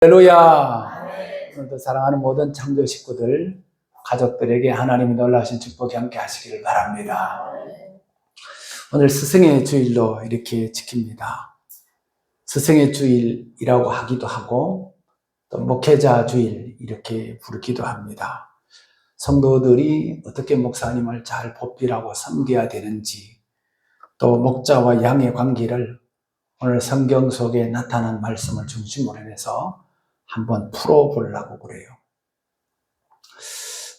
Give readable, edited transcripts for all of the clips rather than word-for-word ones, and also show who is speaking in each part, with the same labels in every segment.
Speaker 1: 할렐루야. 오늘도 사랑하는 모든 창조 식구들, 가족들에게 하나님이 놀라신 축복이 함께 하시기를 바랍니다. 오늘 스승의 주일로 이렇게 지킵니다. 스승의 주일이라고 하기도 하고 또 목회자 주일 이렇게 부르기도 합니다. 성도들이 어떻게 목사님을 잘 보필하고 섬겨야 되는지, 또 목자와 양의 관계를 오늘 성경 속에 나타난 말씀을 중심으로 해서 한번 풀어보려고 그래요.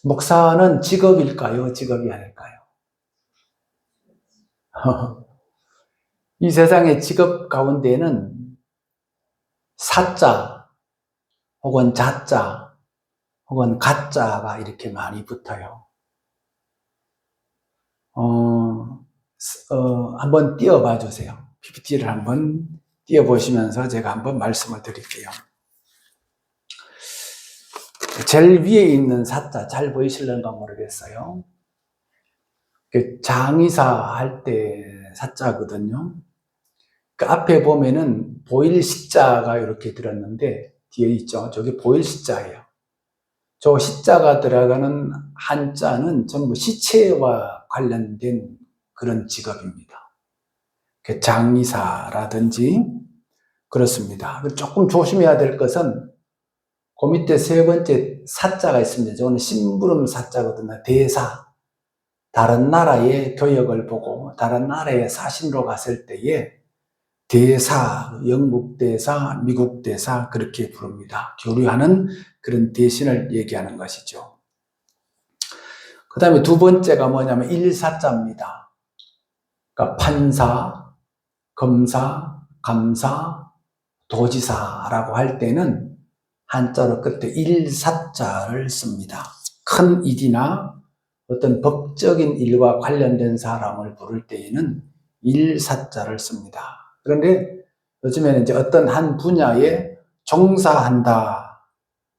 Speaker 1: 목사는 직업일까요? 직업이 아닐까요? 이 세상의 직업 가운데는 사자 혹은 자자 혹은 가자가 이렇게 많이 붙어요. 한번 띄워봐 주세요. PPT를 한번 띄워보시면서 제가 한번 말씀을 드릴게요. 제일 위에 있는 사자 잘 보이실런가 모르겠어요. 장의사 할 때 사자거든요. 그 앞에 보면은 보일 시자가 이렇게 들었는데 뒤에 있죠. 저게 보일 시자예요. 저 시자가 들어가는 한자는 전부 시체와 관련된 그런 직업입니다. 장의사라든지 그렇습니다. 조금 조심해야 될 것은 그 밑에 세 번째 사자가 있습니다. 저거는 심부름 사자거든요. 대사. 다른 나라의 교역을 보고 다른 나라에 사신으로 갔을 때에 대사, 영국 대사, 미국 대사 그렇게 부릅니다. 교류하는 그런 대신을 얘기하는 것이죠. 그 다음에 두 번째가 뭐냐면 일사자입니다. 그러니까 판사, 검사, 감사, 도지사라고 할 때는 한자로 끝에 일사자를 씁니다. 큰 일이나 어떤 법적인 일과 관련된 사람을 부를 때에는 일사자를 씁니다. 그런데 요즘에는 이제 어떤 한 분야에 종사한다.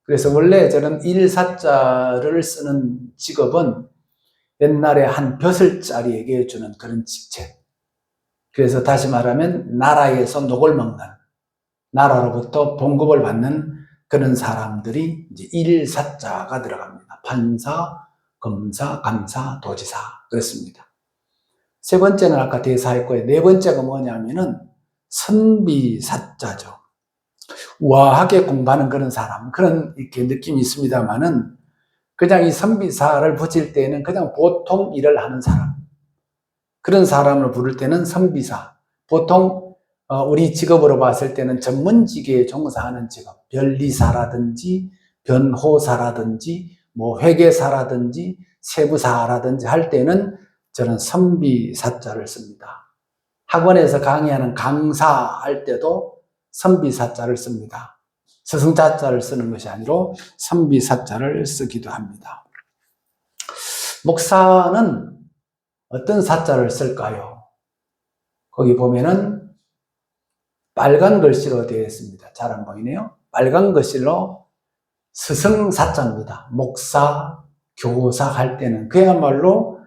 Speaker 1: 그래서 원래 저는 일사자를 쓰는 직업은 옛날에 한 벼슬자리에게 주는 그런 직책. 그래서 다시 말하면 나라에서 녹을 먹는, 나라로부터 봉급을 받는 그런 사람들이 이제 일사자가 들어갑니다. 판사, 검사, 감사, 도지사 그렇습니다. 세 번째는 아까 대사했고요. 네 번째가 뭐냐면은 선비사자죠. 우아하게 공부하는 그런 사람, 그런 이렇게 느낌이 있습니다만은 그냥 이 선비사를 붙일 때는 그냥 보통 일을 하는 사람, 그런 사람을 부를 때는 선비사. 보통 우리 직업으로 봤을 때는 전문직에 종사하는 직업, 변리사라든지 변호사라든지 뭐 회계사라든지 세부사라든지 할 때는 저는 선비사자를 씁니다. 학원에서 강의하는 강사 할 때도 선비사자를 씁니다. 스승자자를 쓰는 것이 아니라 선비사자를 쓰기도 합니다. 목사는 어떤 사자를 쓸까요? 거기 보면은 빨간 글씨로 되어 있습니다. 잘 안 보이네요. 빨간 글씨로 스승사자입니다. 목사, 교사 할 때는 그야말로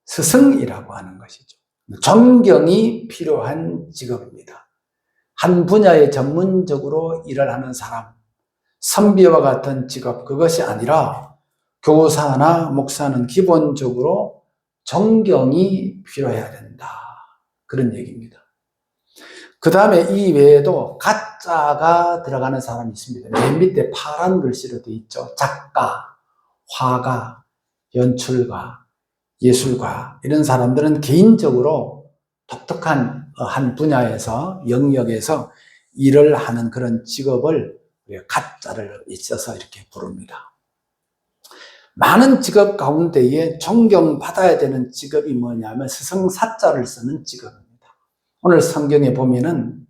Speaker 1: 스승이라고 하는 것이죠. 존경이 필요한 직업입니다. 한 분야에 전문적으로 일을 하는 사람, 선비와 같은 직업, 그것이 아니라 교사나 목사는 기본적으로 존경이 필요해야 된다. 그런 얘기입니다. 그 다음에 이 외에도 가짜가 들어가는 사람이 있습니다. 맨 밑에 파란 글씨로 되어 있죠. 작가, 화가, 연출가, 예술가 이런 사람들은 개인적으로 독특한 한 분야에서 영역에서 일을 하는 그런 직업을 가짜를 있어서 이렇게 부릅니다. 많은 직업 가운데에 존경받아야 되는 직업이 뭐냐면 스승사자를 쓰는 직업입니다. 오늘 성경에 보면은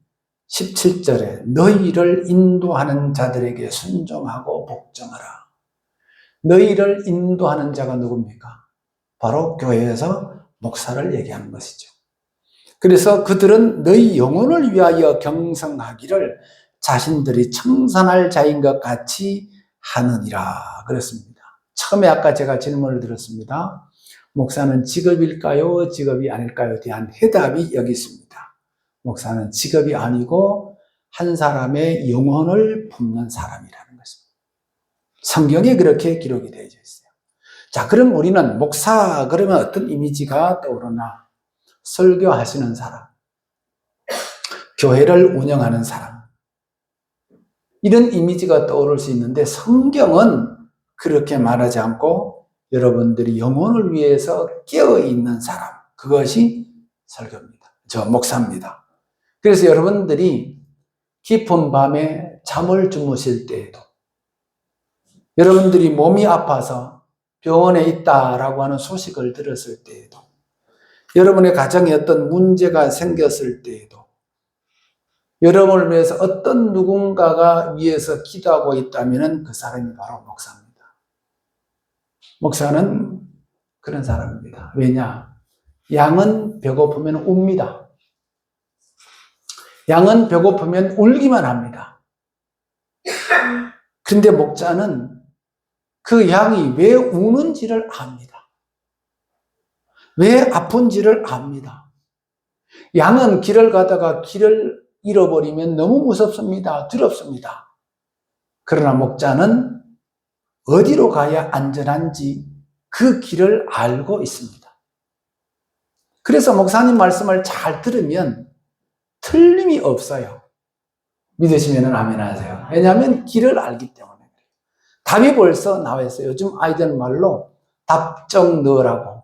Speaker 1: 17절에 너희를 인도하는 자들에게 순종하고 복종하라. 너희를 인도하는 자가 누굽니까? 바로 교회에서 목사를 얘기하는 것이죠. 그래서 그들은 너희 영혼을 위하여 경성하기를 자신들이 청산할 자인 것 같이 하느니라 그랬습니다. 처음에 아까 제가 질문을 드렸습니다. 목사는 직업일까요? 직업이 아닐까요? 대한 해답이 여기 있습니다. 목사는 직업이 아니고 한 사람의 영혼을 품는 사람이라는 것입니다. 성경에 그렇게 기록이 되어 있어요. 자, 그럼 우리는 목사 그러면 어떤 이미지가 떠오르나? 설교하시는 사람, 교회를 운영하는 사람, 이런 이미지가 떠오를 수 있는데 성경은 그렇게 말하지 않고 여러분들이 영혼을 위해서 깨어있는 사람, 그것이 설교입니다. 저 목사입니다. 그래서 여러분들이 깊은 밤에 잠을 주무실 때에도, 여러분들이 몸이 아파서 병원에 있다라고 하는 소식을 들었을 때에도, 여러분의 가정에 어떤 문제가 생겼을 때에도, 여러분을 위해서 어떤 누군가가 위해서 기도하고 있다면 그 사람이 바로 목사입니다. 목사는 그런 사람입니다. 왜냐? 양은 배고프면 웁니다. 양은 배고프면 울기만 합니다. 그런데 목자는 그 양이 왜 우는지를 압니다. 왜 아픈지를 압니다. 양은 길을 가다가 길을 잃어버리면 너무 무섭습니다. 두렵습니다. 그러나 목자는 어디로 가야 안전한지 그 길을 알고 있습니다. 그래서 목사님 말씀을 잘 들으면 틀림이 없어요. 믿으시면 아멘 하세요. 왜냐하면 길을 알기 때문에. 답이 벌써 나와 있어요. 요즘 아이들 말로 답정 넣으라고.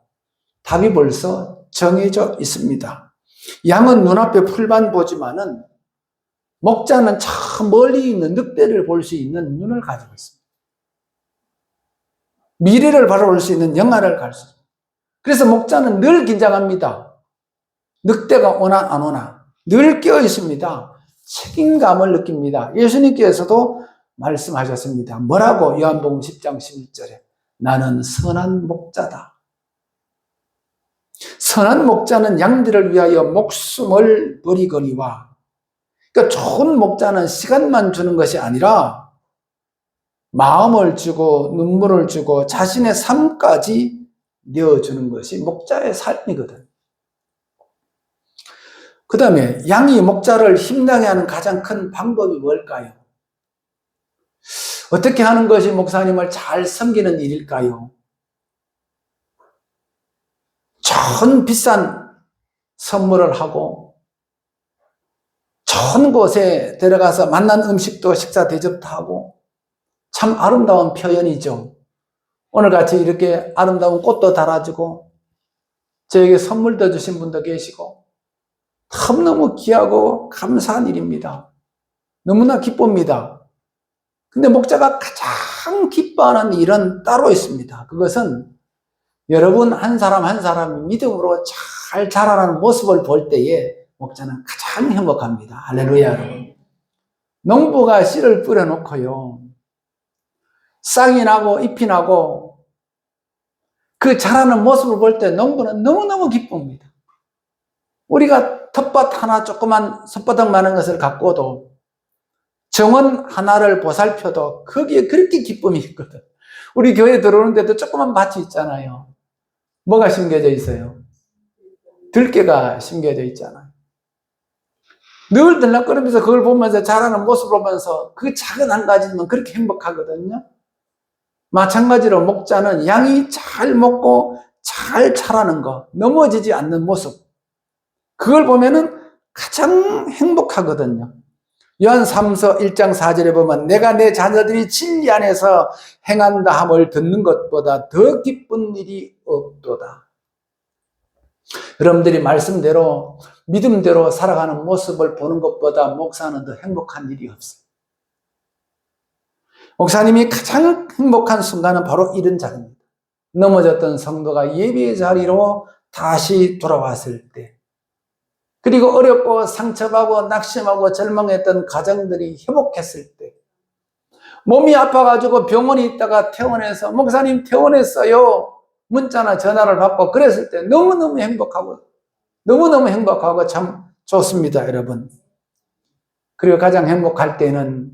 Speaker 1: 답이 벌써 정해져 있습니다. 양은 눈앞에 풀만 보지만은 목자는 저 멀리 있는 늑대를 볼 수 있는 눈을 가지고 있습니다. 미래를 바라볼 수 있는 영화를 갈 수 있습니다. 그래서 목자는 늘 긴장합니다. 늑대가 오나 안 오나 늘 깨어 있습니다. 책임감을 느낍니다. 예수님께서도 말씀하셨습니다. 뭐라고? 요한복음 10장 11절에 나는 선한 목자다. 선한 목자는 양들을 위하여 목숨을 버리거니와, 그러니까 좋은 목자는 시간만 주는 것이 아니라 마음을 주고 눈물을 주고 자신의 삶까지 내어주는 것이 목자의 삶이거든. 그 다음에 양이 목자를 힘나게 하는 가장 큰 방법이 뭘까요? 어떻게 하는 것이 목사님을 잘 섬기는 일일까요? 좋은 비싼 선물을 하고 좋은 곳에 들어가서 맛난 음식도 식사 대접도 하고, 참 아름다운 표현이죠. 오늘같이 이렇게 아름다운 꽃도 달아주고 저에게 선물도 주신 분도 계시고 너무너무 귀하고 감사한 일입니다. 너무나 기쁩니다. 근데 목자가 가장 기뻐하는 일은 따로 있습니다. 그것은 여러분 한 사람 한 사람이 믿음으로 잘 자라나는 모습을 볼 때에 목자는 가장 행복합니다. 할렐루야. 여러분. 농부가 씨를 뿌려놓고요, 싹이 나고 잎이 나고 그 자라는 모습을 볼 때 농부는 너무너무 기쁩니다. 우리가 텃밭 하나 조그만 손바닥 많은 것을 갖고도 정원 하나를 보살펴도 거기에 그렇게 기쁨이 있거든. 우리 교회 들어오는데도 조그만 밭이 있잖아요. 뭐가 심겨져 있어요? 들깨가 심겨져 있잖아요. 늘 들락거리면서 그걸 보면서 자라는 모습을 보면서 그 작은 한 가지면 그렇게 행복하거든요. 마찬가지로 목자는 양이 잘 먹고 잘 자라는 거, 넘어지지 않는 모습, 그걸 보면은 가장 행복하거든요. 요한 3서 1장 4절에 보면 내가 내 자녀들이 진리 안에서 행한다 함을 듣는 것보다 더 기쁜 일이 없도다. 여러분들이 말씀대로 믿음대로 살아가는 모습을 보는 것보다 목사는 더 행복한 일이 없어요. 목사님이 가장 행복한 순간은 바로 이런 자리입니다. 넘어졌던 성도가 예배의 자리로 다시 돌아왔을 때, 그리고 어렵고 상처받고 낙심하고 절망했던 가정들이 회복했을 때, 몸이 아파가지고 병원에 있다가 퇴원해서 목사님 퇴원했어요 문자나 전화를 받고 그랬을 때 너무너무 행복하고 참 좋습니다, 여러분. 그리고 가장 행복할 때는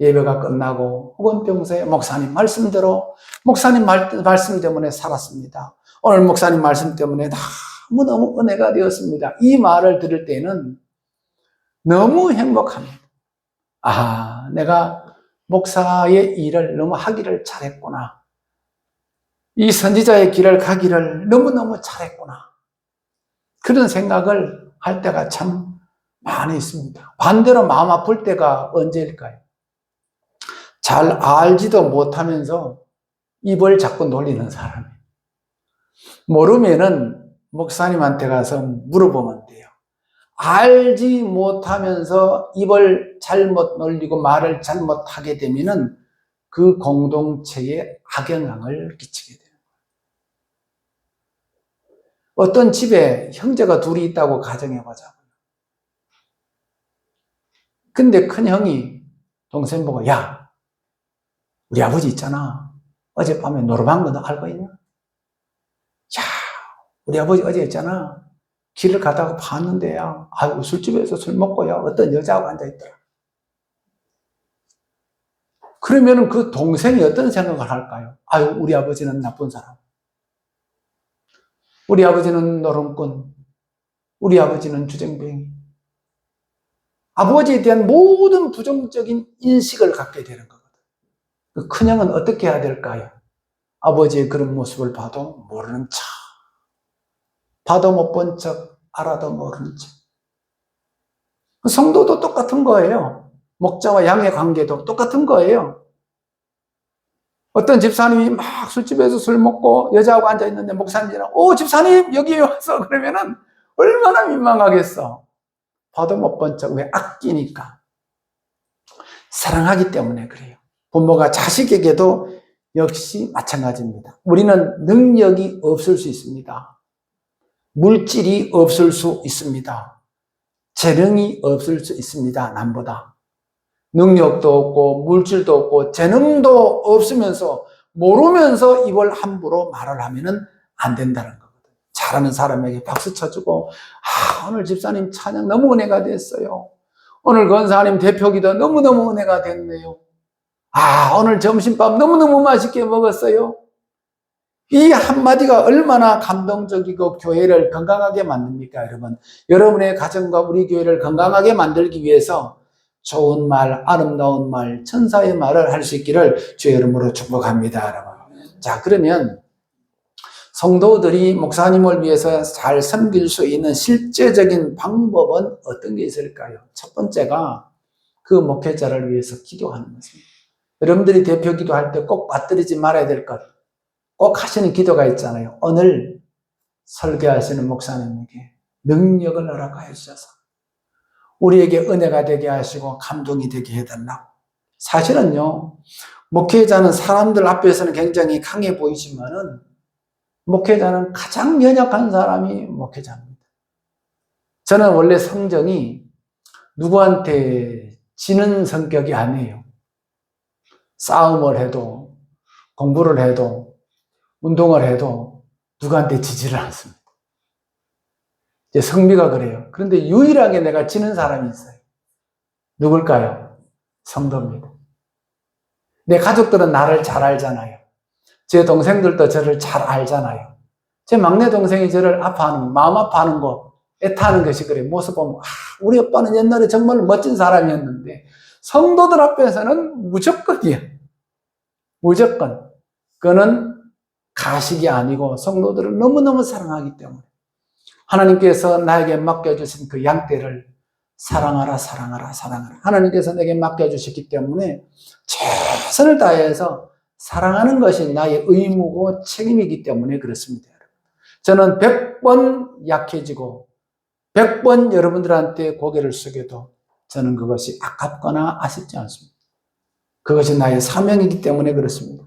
Speaker 1: 예배가 끝나고 혹은 평소에 목사님 말씀대로, 목사님 말씀 때문에 살았습니다, 오늘 목사님 말씀 때문에 너무너무 은혜가 되었습니다, 이 말을 들을 때는 너무 행복합니다. 아, 내가 목사의 일을 너무 하기를 잘했구나. 이 선지자의 길을 가기를 너무너무 잘했구나. 그런 생각을 할 때가 참 많이 있습니다. 반대로 마음 아플 때가 언제일까요? 잘 알지도 못하면서 입을 자꾸 놀리는 사람이. 모르면은 목사님한테 가서 물어보면 돼요. 알지 못하면서 입을 잘못 놀리고 말을 잘못하게 되면은 그 공동체에 악영향을 끼치게 돼요. 어떤 집에 형제가 둘이 있다고 가정해보자고요. 근데 큰 형이 동생 보고, 야, 우리 아버지 있잖아. 어젯밤에 노래방 거 너 알고 있냐? 야, 우리 아버지 어제 있잖아. 길을 가다가 봤는데야, 아이고, 술집에서 술 먹고야, 어떤 여자하고 앉아있더라. 그러면은 그 동생이 어떤 생각을 할까요? 아유, 우리 아버지는 나쁜 사람. 우리 아버지는 노름꾼. 우리 아버지는 주정뱅이. 아버지에 대한 모든 부정적인 인식을 갖게 되는 거거든. 그 큰형은 어떻게 해야 될까요? 아버지의 그런 모습을 봐도 모르는 척. 봐도 못 본 척, 알아도 모르는 척. 성도도 똑같은 거예요. 목자와 양의 관계도 똑같은 거예요. 어떤 집사님이 막 술집에서 술 먹고 여자하고 앉아있는데 목사님이랑, 오, 집사님, 여기 와서 그러면은 얼마나 민망하겠어. 봐도 못 본 척. 왜? 아끼니까. 사랑하기 때문에 그래요. 부모가 자식에게도 역시 마찬가지입니다. 우리는 능력이 없을 수 있습니다. 물질이 없을 수 있습니다. 재능이 없을 수 있습니다. 남보다. 능력도 없고 물질도 없고 재능도 없으면서 모르면서 이걸 함부로 말을 하면은 안 된다는 거거든요. 잘하는 사람에게 박수 쳐주고, 아, 오늘 집사님 찬양 너무 은혜가 됐어요. 오늘 권사님 대표기도 너무너무 은혜가 됐네요. 아, 오늘 점심밥 너무너무 맛있게 먹었어요. 이 한마디가 얼마나 감동적이고 교회를 건강하게 만듭니까, 여러분? 여러분의 가정과 우리 교회를 건강하게 만들기 위해서 좋은 말, 아름다운 말, 천사의 말을 할 수 있기를 주의 이름으로 축복합니다, 여러분. 자, 그러면 성도들이 목사님을 위해서 잘 섬길 수 있는 실제적인 방법은 어떤 게 있을까요? 첫 번째가 그 목회자를 위해서 기도하는 것입니다. 여러분들이 대표 기도할 때 꼭 빠뜨리지 말아야 될 것, 꼭 하시는 기도가 있잖아요. 오늘 설교하시는 목사님에게 능력을 허락하여 주셔서 우리에게 은혜가 되게 하시고 감동이 되게 해달라고. 사실은요, 목회자는 사람들 앞에서는 굉장히 강해 보이지만은 목회자는 가장 연약한 사람이 목회자입니다. 저는 원래 성정이 누구한테 지는 성격이 아니에요. 싸움을 해도 공부를 해도 운동을 해도 누구한테 지지를 않습니다. 이제 성미가 그래요. 그런데 유일하게 내가 지는 사람이 있어요. 누굴까요? 성도입니다. 내 가족들은 나를 잘 알잖아요. 제 동생들도 저를 잘 알잖아요. 제 막내 동생이 저를 아파하는, 마음 아파하는 거, 애타는 것이 그래. 모습 보면, 아, 우리 오빠는 옛날에 정말 멋진 사람이었는데, 성도들 앞에서는 무조건이야. 무조건. 그거는 가식이 아니고 성도들을 너무너무 사랑하기 때문에. 하나님께서 나에게 맡겨주신 그 양떼를 사랑하라, 사랑하라, 사랑하라. 하나님께서 내게 맡겨주셨기 때문에 최선을 다해서 사랑하는 것이 나의 의무고 책임이기 때문에 그렇습니다. 저는 100번 약해지고 100번 여러분들한테 고개를 숙여도 저는 그것이 아깝거나 아쉽지 않습니다. 그것이 나의 사명이기 때문에 그렇습니다.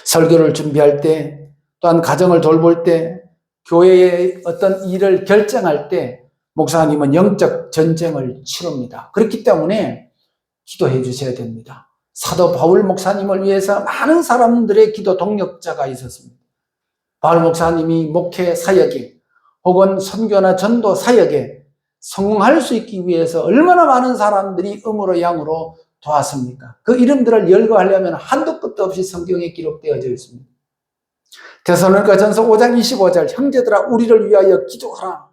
Speaker 1: 설교를 준비할 때, 또한 가정을 돌볼 때, 교회의 어떤 일을 결정할 때 목사님은 영적 전쟁을 치릅니다. 그렇기 때문에 기도해 주셔야 됩니다. 사도 바울 목사님을 위해서 많은 사람들의 기도 동력자가 있었습니다. 바울 목사님이 목회 사역에 혹은 선교나 전도 사역에 성공할 수 있기 위해서 얼마나 많은 사람들이 음으로 양으로 도왔습니까? 그 이름들을 열거하려면 한도 끝도 없이 성경에 기록되어져 있습니다. 데살로니가전서 5장 25절 형제들아 우리를 위하여 기도하라.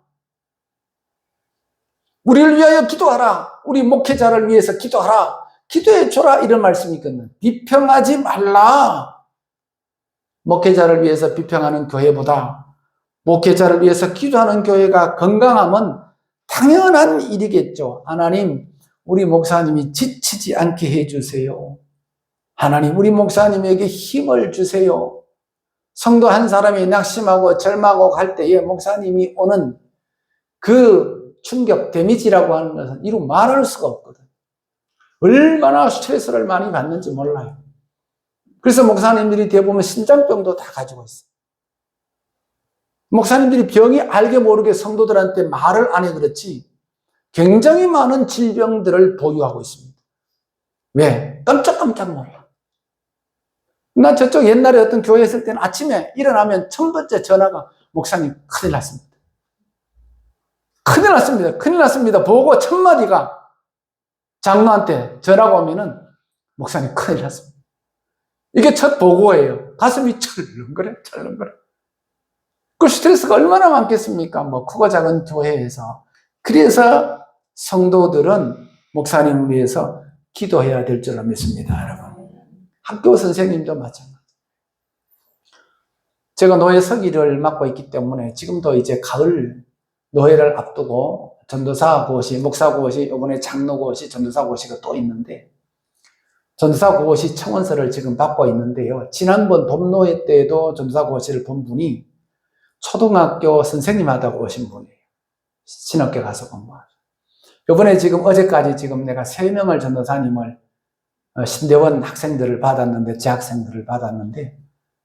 Speaker 1: 우리를 위하여 기도하라. 우리 목회자를 위해서 기도하라. 기도해 줘라. 이런 말씀이 있거든요. 비평하지 말라. 목회자를 위해서 비평하는 교회보다 목회자를 위해서 기도하는 교회가 건강하면 당연한 일이겠죠. 하나님, 우리 목사님이 지치지 않게 해주세요. 하나님, 우리 목사님에게 힘을 주세요. 성도 한 사람이 낙심하고 절망하고 갈 때에 목사님이 오는 그 충격, 데미지라고 하는 것은 이루 말할 수가 없거든. 얼마나 스트레스를 많이 받는지 몰라요. 그래서 목사님들이 대부분 심장병도 다 가지고 있어요. 목사님들이 병이 알게 모르게 성도들한테 말을 안 해 그렇지 굉장히 많은 질병들을 보유하고 있습니다. 왜? 깜짝깜짝 놀라. 나 저쪽 옛날에 어떤 교회에 있을 때는 아침에 일어나면 첫 번째 전화가 목사님 큰일 났습니다. 큰일 났습니다. 큰일 났습니다. 보고 첫 마디가 장로한테 전화가 오면은 목사님 큰일 났습니다. 이게 첫 보고예요. 가슴이 철렁거려, 철렁거려. 그 스트레스가 얼마나 많겠습니까? 뭐 크고 작은 교회에서. 그래서 성도들은 목사님을 위해서 기도해야 될 줄로 믿습니다, 여러분. 학교 선생님도 마찬가지. 제가 노예 서기를 맡고 있기 때문에 지금도 이제 가을 노예를 앞두고 전도사 고시, 목사 고시, 이번에 장로 고시, 전도사 고시가 또 있는데 전도사 고시 청원서를 지금 받고 있는데요. 지난번 봄노예 때도 전도사 고시를 본 분이 초등학교 선생님 하다고 오신 분이에요. 신학교 가서 공부하죠. 이번에 지금 어제까지 지금 내가 3명을 전도사님을 신대원 학생들을 받았는데, 재학생들을 받았는데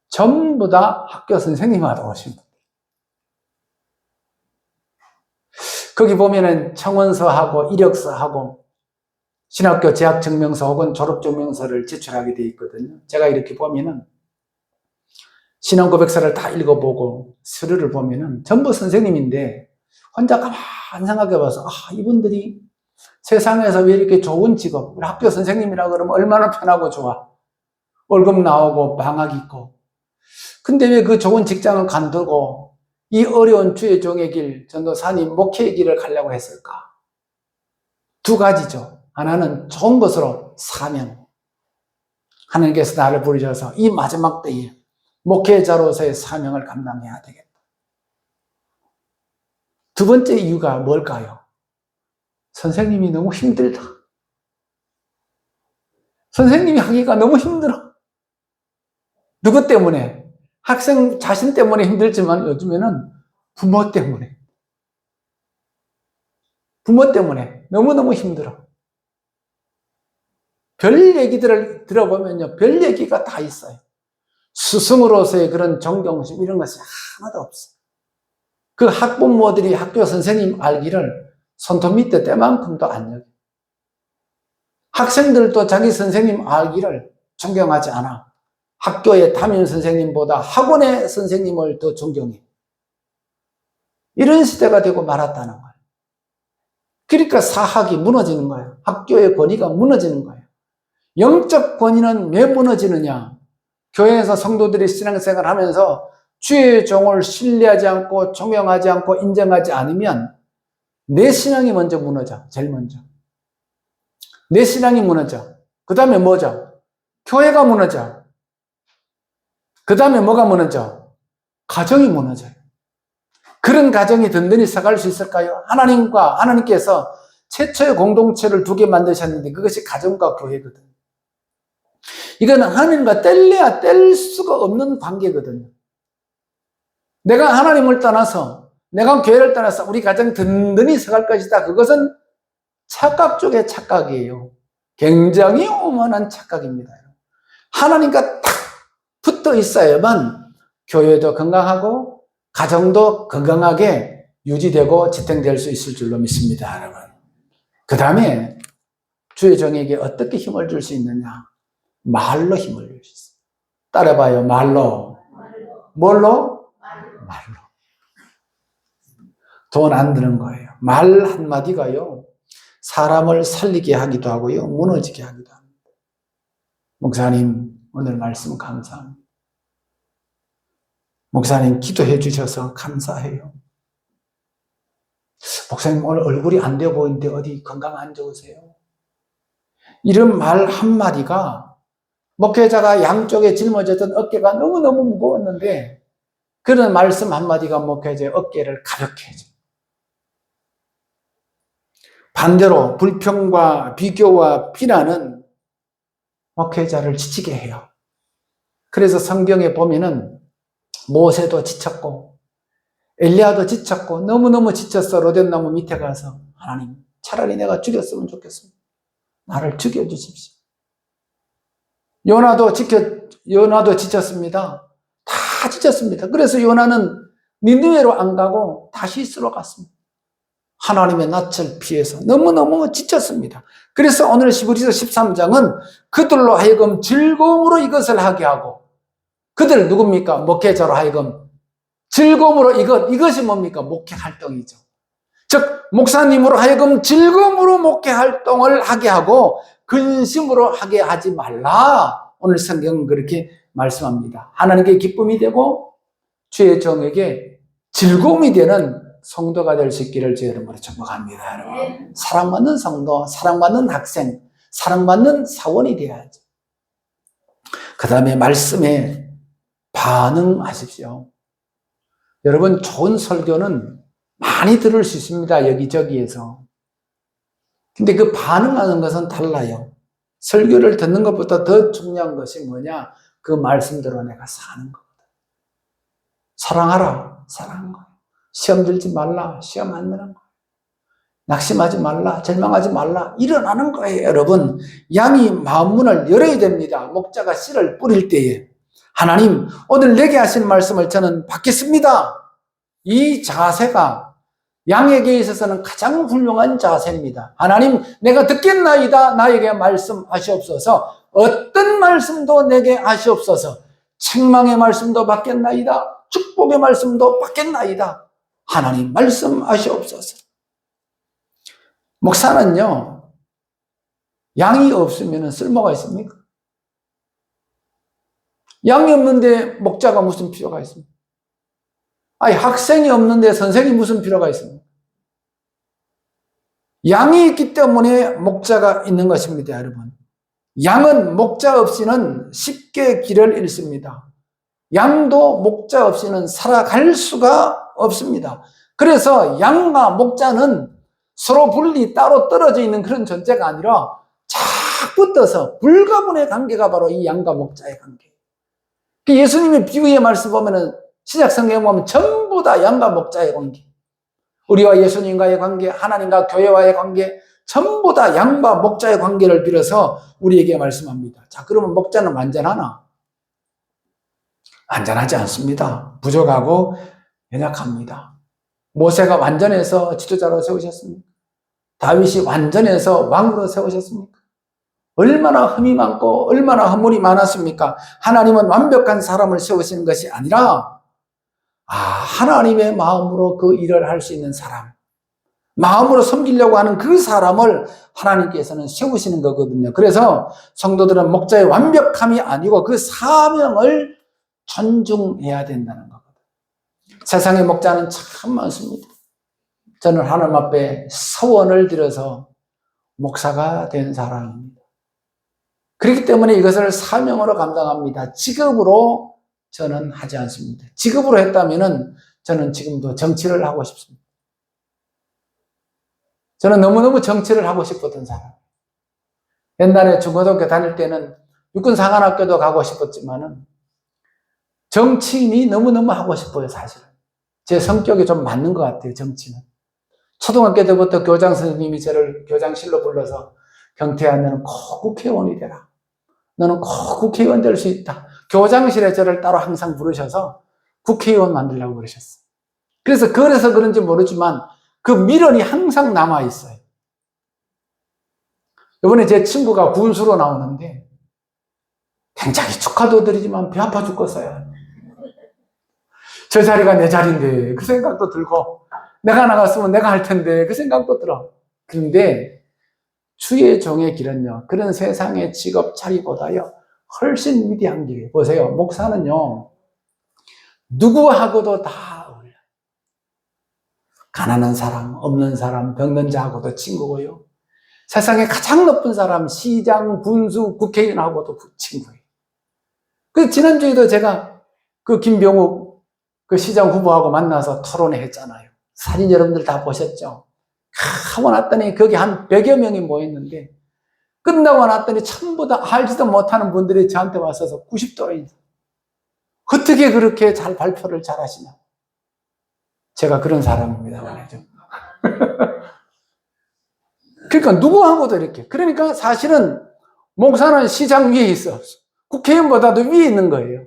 Speaker 1: 전부 다 학교 선생님 하다 오신 분. 거기 보면은 청원서하고 이력서하고 신학교 재학증명서 혹은 졸업증명서를 제출하게 되어 있거든요. 제가 이렇게 보면은 신앙고백서를 다 읽어보고 서류를 보면은 전부 선생님인데 혼자 가만 생각해봐서 이분들이 세상에서 왜 이렇게 좋은 직업, 우리 학교 선생님이라 그러면 얼마나 편하고 좋아. 월급 나오고 방학 있고. 근데 왜 그 좋은 직장을 간두고 이 어려운 주의 종의 길, 전도사님 목회의 길을 가려고 했을까? 2가지죠. 하나는 좋은 것으로 사명. 하나님께서 나를 부르셔서 이 마지막 때에 목회자로서의 사명을 감당해야 되겠다. 2번째 이유가 뭘까요? 선생님이 너무 힘들다. 선생님이 하기가 너무 힘들어. 누구 때문에? 학생 자신 때문에 힘들지만 요즘에는 부모 때문에. 부모 때문에 너무너무 힘들어. 별 얘기들을 들어보면요. 별 얘기가 다 있어요. 스승으로서의 그런 존경심 이런 것이 하나도 없어요. 그 학부모들이 학교 선생님 알기를 손톱 밑에 때만큼도 안 여겨. 학생들도 자기 선생님 알기를 존경하지 않아. 학교의 담임 선생님보다 학원의 선생님을 더 존경해. 이런 시대가 되고 말았다는 거예요. 그러니까 사학이 무너지는 거예요. 학교의 권위가 무너지는 거예요. 영적 권위는 왜 무너지느냐? 교회에서 성도들이 신앙생활을 하면서 주의 종을 신뢰하지 않고 존경하지 않고 인정하지 않으면 내 신앙이 먼저 무너져. 제일 먼저. 내 신앙이 무너져. 그 다음에 뭐죠? 교회가 무너져. 그 다음에 뭐가 무너져? 가정이 무너져요. 그런 가정이 든든히 서갈 수 있을까요? 하나님께서 최초의 공동체를 2개 만드셨는데 그것이 가정과 교회거든요. 이거는 하나님과 뗄래야 뗄 수가 없는 관계거든요. 내가 하나님을 떠나서, 내가 교회를 떠나서 우리 가정 든든히 서갈 것이다. 그것은 착각 쪽의 착각이에요. 굉장히 오만한 착각입니다. 하나님과 딱 붙어 있어야만 교회도 건강하고 가정도 건강하게 유지되고 지탱될 수 있을 줄로 믿습니다, 여러분. 그 다음에 주의 종에게 어떻게 힘을 줄 수 있느냐? 말로 힘을 줄 수 있어요. 따라봐요. 말로. 뭘로? 말로. 돈 안 드는 거예요. 말 한마디가요. 사람을 살리게 하기도 하고요. 무너지게 하기도 합니다. 목사님, 오늘 말씀 감사합니다. 목사님 기도해 주셔서 감사해요. 목사님 오늘 얼굴이 안 되어 보이는데 어디 건강 안 좋으세요? 이런 말 한마디가 목회자가 양쪽에 짊어졌던 어깨가 너무너무 무거웠는데 그런 말씀 한마디가 목회자의 어깨를 가볍게 해줘. 반대로 불평과 비교와 비난은 목회자를 지치게 해요. 그래서 성경에 보면은 모세도 지쳤고 엘리야도 지쳤고 너무너무 지쳤어. 로뎀나무 밑에 가서 하나님 차라리 내가 죽였으면 좋겠습니다. 나를 죽여주십시오. 요나도 지쳤습니다. 다 지쳤습니다. 그래서 요나는 니느웨로 안 가고 다시스로 갔습니다. 하나님의 낯을 피해서 너무너무 지쳤습니다. 그래서 오늘 히브리서 13장은 그들로 하여금 즐거움으로 이것을 하게 하고 그들 누굽니까? 목회자로 하여금 즐거움으로 이것이 뭡니까? 목회 활동이죠. 즉 목사님으로 하여금 즐거움으로 목회 활동을 하게 하고 근심으로 하게 하지 말라. 오늘 성경은 그렇게 말씀합니다. 하나님께 기쁨이 되고 주의 종에게 즐거움이 되는 성도가 될 수 있기를 주의 이름으로 축복합니다. 여러분. 사랑받는 성도, 사랑받는 학생, 사랑받는 사원이 되어야죠. 그 다음에 말씀에 반응하십시오. 여러분 좋은 설교는 많이 들을 수 있습니다. 여기저기에서. 근데 그 반응하는 것은 달라요. 설교를 듣는 것보다 더 중요한 것이 뭐냐? 그 말씀대로 내가 사는 거거든. 사랑하라, 사랑하는 거예요. 시험 들지 말라, 시험 안 드는 거예요. 낙심하지 말라, 절망하지 말라, 일어나는 거예요. 여러분, 양이 마음문을 열어야 됩니다. 목자가 씨를 뿌릴 때에. 하나님, 오늘 내게 하신 말씀을 저는 받겠습니다. 이 자세가 양에게 있어서는 가장 훌륭한 자세입니다. 하나님, 내가 듣겠나이다. 나에게 말씀하시옵소서. 어떤 말씀도 내게 하시옵소서. 책망의 말씀도 받겠나이다. 축복의 말씀도 받겠나이다. 하나님 말씀하시옵소서. 목사는요, 양이 없으면 쓸모가 있습니까? 양이 없는데 목자가 무슨 필요가 있습니까? 아니, 학생이 없는데 선생이 무슨 필요가 있습니까? 양이 있기 때문에 목자가 있는 것입니다, 여러분. 양은 목자 없이는 쉽게 길을 잃습니다. 양도 목자 없이는 살아갈 수가 없습니다. 그래서 양과 목자는 서로 분리 따로 떨어져 있는 그런 존재가 아니라 착 붙어서 불가분의 관계가 바로 이 양과 목자의 관계. 예수님의 비유의 말씀 보면은 신약 성경에 보면 전부 다 양과 목자의 관계. 우리와 예수님과의 관계, 하나님과 교회와의 관계, 전부 다 양과 목자의 관계를 빌어서 우리에게 말씀합니다. 자, 그러면 목자는 완전하나? 완전하지 않습니다. 부족하고 연약합니다. 모세가 완전해서 지도자로 세우셨습니까? 다윗이 완전해서 왕으로 세우셨습니까? 얼마나 흠이 많고 얼마나 허물이 많았습니까? 하나님은 완벽한 사람을 세우시는 것이 아니라 하나님의 마음으로 그 일을 할 수 있는 사람, 마음으로 섬기려고 하는 그 사람을 하나님께서는 세우시는 거거든요. 그래서 성도들은 목자의 완벽함이 아니고 그 사명을 존중해야 된다는 거거든요. 세상의 목자는 참 많습니다. 저는 하나님 앞에 서원을 들여서 목사가 된 사람입니다. 그렇기 때문에 이것을 사명으로 감당합니다. 직업으로 저는 하지 않습니다. 직업으로 했다면 저는 지금도 정치를 하고 싶습니다. 저는 너무너무 정치를 하고 싶었던 사람. 옛날에 중고등학교 다닐 때는 육군사관학교도 가고 싶었지만은 정치인이 너무너무 하고 싶어요, 사실은. 제 성격에 좀 맞는 것 같아요, 정치는. 초등학교 때부터 교장 선생님이 저를 교장실로 불러서 경태야, 너는 꼭 국회의원이 되라. 너는 꼭 국회의원 될 수 있다. 교장실에 저를 따로 항상 부르셔서 국회의원 만들려고 그러셨어요. 그래서 그런지 모르지만 그 미련이 항상 남아있어요. 이번에 제 친구가 군수로 나오는데 굉장히 축하도 드리지만 배 아파 죽겠어요. 저 자리가 내 자리인데 그 생각도 들고 내가 나갔으면 내가 할 텐데 그 생각도 들어. 그런데 주의 종의 길은요, 그런 세상의 직업 차리보다요 훨씬 위대한 길이에요. 보세요, 목사는요 누구하고도 다 어울려요. 가난한 사람, 없는 사람, 병든 자하고도 친구고요. 세상에 가장 높은 사람, 시장, 군수, 국회의원하고도 친구예요. 그래서 지난주에도 제가 그 김병욱 그 시장 후보하고 만나서 토론회 했잖아요. 사진 여러분들 다 보셨죠? 하고 났더니 거기 한 100여 명이 모였는데 끝나고 났더니 전부 다 알지도 못하는 분들이 저한테 와서 90도로 어떻게 그렇게 잘 발표를 잘 하시냐. 제가 그런 사람입니다. 말이죠. 그러니까 누구하고도 이렇게. 그러니까 사실은 목사는 시장 위에 있어. 국회의원보다도 위에 있는 거예요.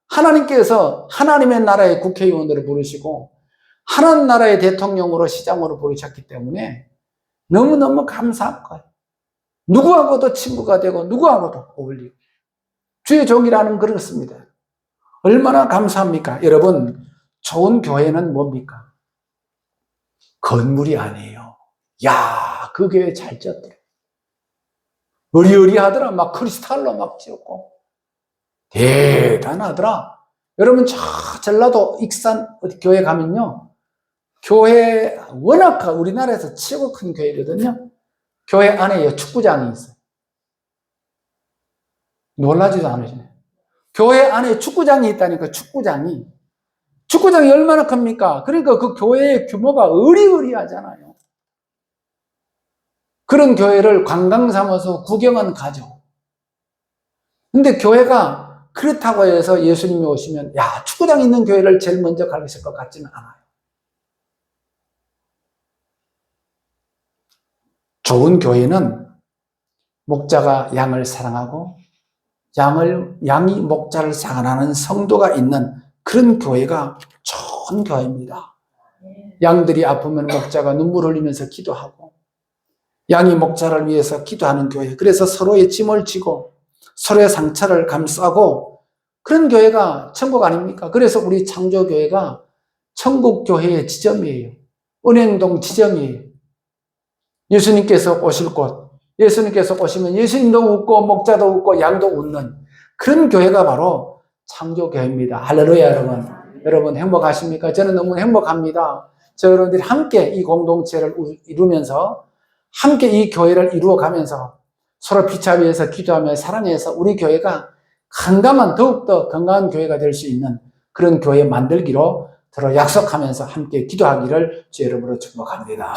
Speaker 1: 하나님께서 하나님의 나라의 국회의원으로 부르시고 하나님 나라의 대통령으로 시장으로 부르셨기 때문에 너무너무 감사한 거예요. 누구하고도 친구가 되고 누구하고도 어울리고. 주의 종이라는 그렇습니다. 얼마나 감사합니까? 여러분, 좋은 교회는 뭡니까? 건물이 아니에요. 야, 그 교회 잘 지었더라. 어리어리하더라. 막 크리스탈로 막 지었고. 대단하더라. 여러분, 저 전라도 익산 교회 가면요. 교회 워낙 우리나라에서 최고 큰 교회거든요. 교회 안에 축구장이 있어요. 놀라지도 않으시네. 교회 안에 축구장이 있다니까, 축구장이. 축구장이 얼마나 큽니까? 그러니까 그 교회의 규모가 어리어리하잖아요. 그런 교회를 관광 삼아서 구경은 가죠. 근데 교회가 그렇다고 해서 예수님이 오시면, 야, 축구장 있는 교회를 제일 먼저 가르칠 것 같지는 않아요. 좋은 교회는 목자가 양을 사랑하고 양이 목자를 사랑하는 성도가 있는 그런 교회가 좋은 교회입니다. 양들이 아프면 목자가 눈물 흘리면서 기도하고 양이 목자를 위해서 기도하는 교회. 그래서 서로의 짐을 지고 서로의 상처를 감싸고 그런 교회가 천국 아닙니까? 그래서 우리 창조교회가 천국교회의 지점이에요. 은행동 지점이에요. 예수님께서 오실 곳, 예수님께서 오시면 예수님도 웃고 목자도 웃고 양도 웃는 그런 교회가 바로 창조교회입니다. 할렐루야. 여러분 행복하십니까? 저는 너무 행복합니다. 여러분들이 함께 이 공동체를 이루면서 함께 이 교회를 이루어가면서 서로 피차 위에서 기도하며 사랑해서 우리 교회가 더욱더 건강한 교회가 될 수 있는 그런 교회 만들기로 서로 약속하면서 함께 기도하기를 주 이름으로 축복합니다.